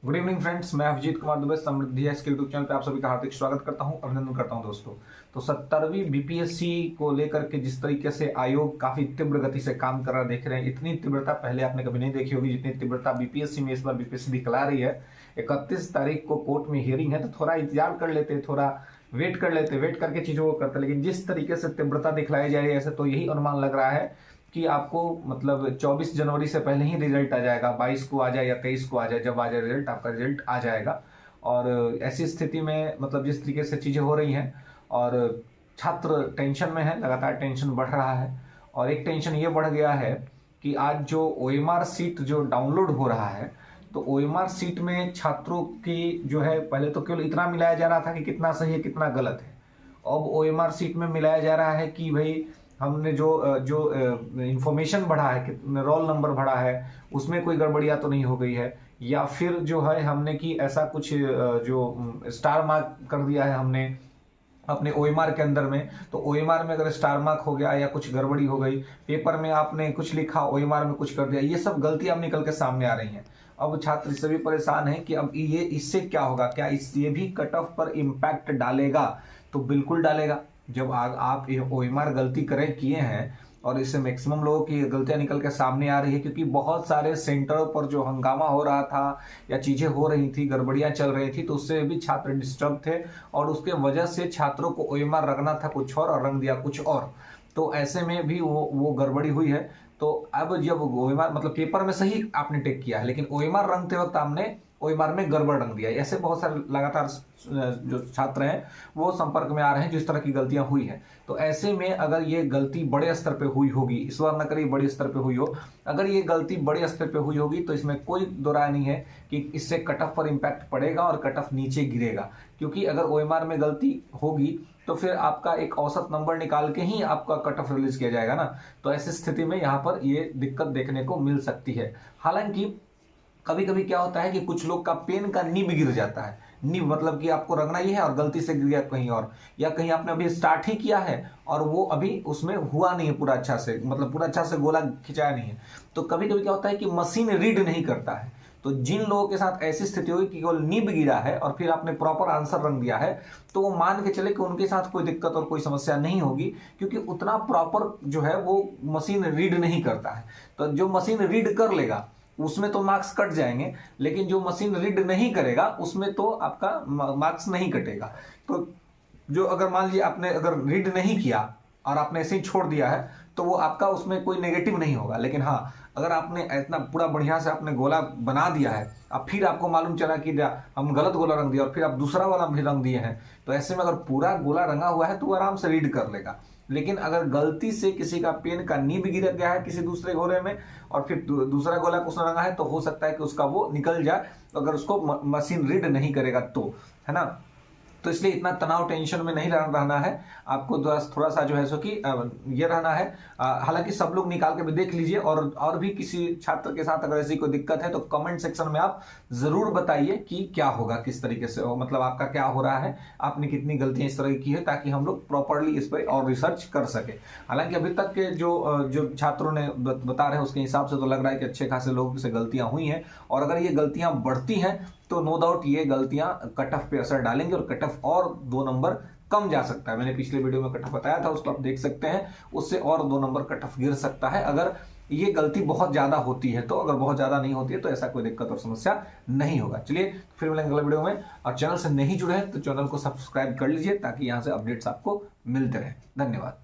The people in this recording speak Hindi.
गुड इवनिंग फ्रेंड्स, मैं अभिजीत कुमार दुबे समृद्धि है इसके यूट्यूब चैनल पे आप सभी का हार्दिक स्वागत करता हूं, अभिनंदन करता हूं दोस्तों। तो 17वीं बीपीएससी को लेकर के जिस तरीके से आयोग काफी तीव्र गति से काम कर रहा देख रहे हैं, इतनी तीव्रता पहले आपने कभी नहीं देखी होगी जितनी तीव्रता बीपीएससी में इस बार बीपीएससी दिखला रही है। 31 तारीख को कोर्ट में हियरिंग है, तो थोड़ा इंतजार कर लेते, थोड़ा वेट कर लेते, वेट करके चीजों को करते। लेकिन जिस तरीके से तीव्रता दिखलाई जा रही है, ऐसे तो यही अनुमान लग रहा है कि आपको मतलब 24 जनवरी से पहले ही रिजल्ट आ जाएगा, 22 को आ जाए या 23 को आ जाए, जब आ जाए रिजल्ट आपका रिजल्ट आ जाएगा। और ऐसी स्थिति में मतलब जिस तरीके से चीज़ें हो रही हैं और छात्र टेंशन में है, लगातार टेंशन बढ़ रहा है। और एक टेंशन ये बढ़ गया है कि आज जो ओएमआर सीट जो डाउनलोड हो रहा है, तो ओएमआर सीट में छात्रों की जो है, पहले तो केवल इतना मिलाया जा रहा था कि कितना सही है कितना गलत है। अब ओएमआर सीट में मिलाया जा रहा है कि भाई हमने जो जो इंफॉर्मेशन भरा है, कितने रोल नंबर भरा है, उसमें कोई गड़बड़ियां तो नहीं हो गई है, या फिर जो है हमने कि ऐसा कुछ जो स्टार मार्क कर दिया है हमने अपने ओएमआर के अंदर में, तो ओएमआर में अगर स्टार मार्क हो गया या कुछ गड़बड़ी हो गई, पेपर में आपने कुछ लिखा ओएमआर में कुछ कर दिया, ये सब गलतियां अब निकल के सामने आ रही हैं। अब छात्र इससे भी परेशान है कि अब ये इससे क्या होगा, क्या ये भी कट ऑफ पर इम्पैक्ट डालेगा? तो बिल्कुल डालेगा। जब आप ओएमआर गलती किए हैं और इससे मैक्सिमम लोगों की गलतियां निकल के सामने आ रही है, क्योंकि बहुत सारे सेंटरों पर जो हंगामा हो रहा था या चीजें हो रही थी, गड़बड़ियां चल रही थी, तो उससे भी छात्र डिस्टर्ब थे और उसके वजह से छात्रों को ओएमआर रखना था कुछ और रंग दिया कुछ और। तो ऐसे में भी वो गड़बड़ी हुई है। तो अब जब ओएमआर मतलब पेपर में सही आपने टेक किया है, लेकिन ओएमआर रंगते वक्त आपने ओएमआर में गड़बड़ रंग दिया, ऐसे बहुत सारे लगातार जो छात्र हैं वो संपर्क में आ रहे हैं जिस तरह की गलतियां हुई हैं। तो ऐसे में अगर ये गलती बड़े स्तर पे हुई होगी, इस बार न करिए बड़े स्तर पे हुई हो, अगर ये गलती बड़े स्तर पे हुई होगी तो इसमें कोई दो राय नहीं है कि इससे कट ऑफ पर इम्पैक्ट पड़ेगा और कट ऑफ नीचे गिरेगा। क्योंकि अगर ओएमआर में गलती होगी तो फिर आपका एक औसत नंबर निकाल के ही आपका कट ऑफ रिलीज किया जाएगा ना। तो ऐसी स्थिति में यहाँ पर ये दिक्कत देखने को मिल सकती है। हालांकि कभी कभी क्या होता है कि कुछ लोग का पेन का निब गिर जाता है। निब मतलब कि आपको रंगना ही है और गलती से गिर गया कहीं और, या कहीं आपने अभी स्टार्ट ही किया है और वो अभी उसमें हुआ नहीं है पूरा अच्छा से, मतलब पूरा अच्छा से गोला खिंचाया नहीं है। तो कभी कभी क्या होता है कि मशीन रीड नहीं करता है। तो जिन लोगों के साथ ऐसी स्थिति हुई कि केवल निब गिरा है और फिर आपने प्रॉपर आंसर रंग दिया है, तो वो मान के चले कि उनके साथ कोई दिक्कत और कोई समस्या नहीं होगी, क्योंकि उतना प्रॉपर जो है वो मशीन रीड नहीं करता है। तो जो मशीन रीड कर लेगा उसमें तो मार्क्स कट जाएंगे, लेकिन जो मशीन रीड नहीं करेगा उसमें तो आपका मार्क्स नहीं कटेगा। तो जो अगर मान लीजिए आपने अगर रीड नहीं किया और आपने ऐसे ही छोड़ दिया है, तो वो आपका उसमें कोई नेगेटिव नहीं होगा। लेकिन हाँ, अगर आपने इतना पूरा बढ़िया से आपने गोला बना दिया है, अब फिर आपको मालूम चला कि हम गलत गोला रंग दिया और फिर आप दूसरा वाला भी रंग दिए हैं, तो ऐसे में अगर पूरा गोला रंगा हुआ है तो वो आराम से रीड कर लेगा। लेकिन अगर गलती से किसी का पेन का नीब गिर गया है किसी दूसरे गोले में और फिर दूसरा गोला को उसने रंगा है, तो हो सकता है कि उसका वो निकल जाए, अगर उसको मशीन रीड नहीं करेगा तो, है ना। तो इसलिए इतना तनाव टेंशन में नहीं रहना है आपको, थोड़ा सा जो है सो कि ये रहना है। हालांकि सब लोग निकाल के भी देख लीजिए, और भी किसी छात्र के साथ अगर ऐसी कोई दिक्कत है तो कमेंट सेक्शन में आप जरूर बताइए कि क्या होगा, किस तरीके से मतलब आपका क्या हो रहा है, आपने कितनी गलतियां इस तरह की है, ताकि हम लोग प्रॉपरली इस पर और रिसर्च कर सके। हालांकि अभी तक के जो छात्रों ने बता रहे हैं उसके हिसाब से तो लग रहा है कि अच्छे खासे लोगों से गलतियां हुई हैं, और अगर ये गलतियां बढ़ती हैं तो नो डाउट ये गलतियां कट ऑफ पे असर डालेंगे और कट ऑफ और 2 नंबर कम जा सकता है। मैंने पिछले वीडियो में कट ऑफ बताया था, उसको आप देख सकते हैं, उससे और 2 नंबर कट ऑफ गिर सकता है अगर ये गलती बहुत ज्यादा होती है। तो अगर बहुत ज्यादा नहीं होती है तो ऐसा कोई दिक्कत और समस्या नहीं होगा। चलिए फिर मिलेंगे अगले वीडियो में, और चैनल से नहीं जुड़े हैं तो चैनल को सब्सक्राइब कर लीजिए ताकि यहां से अपडेट्स आपको मिलते रहे। धन्यवाद।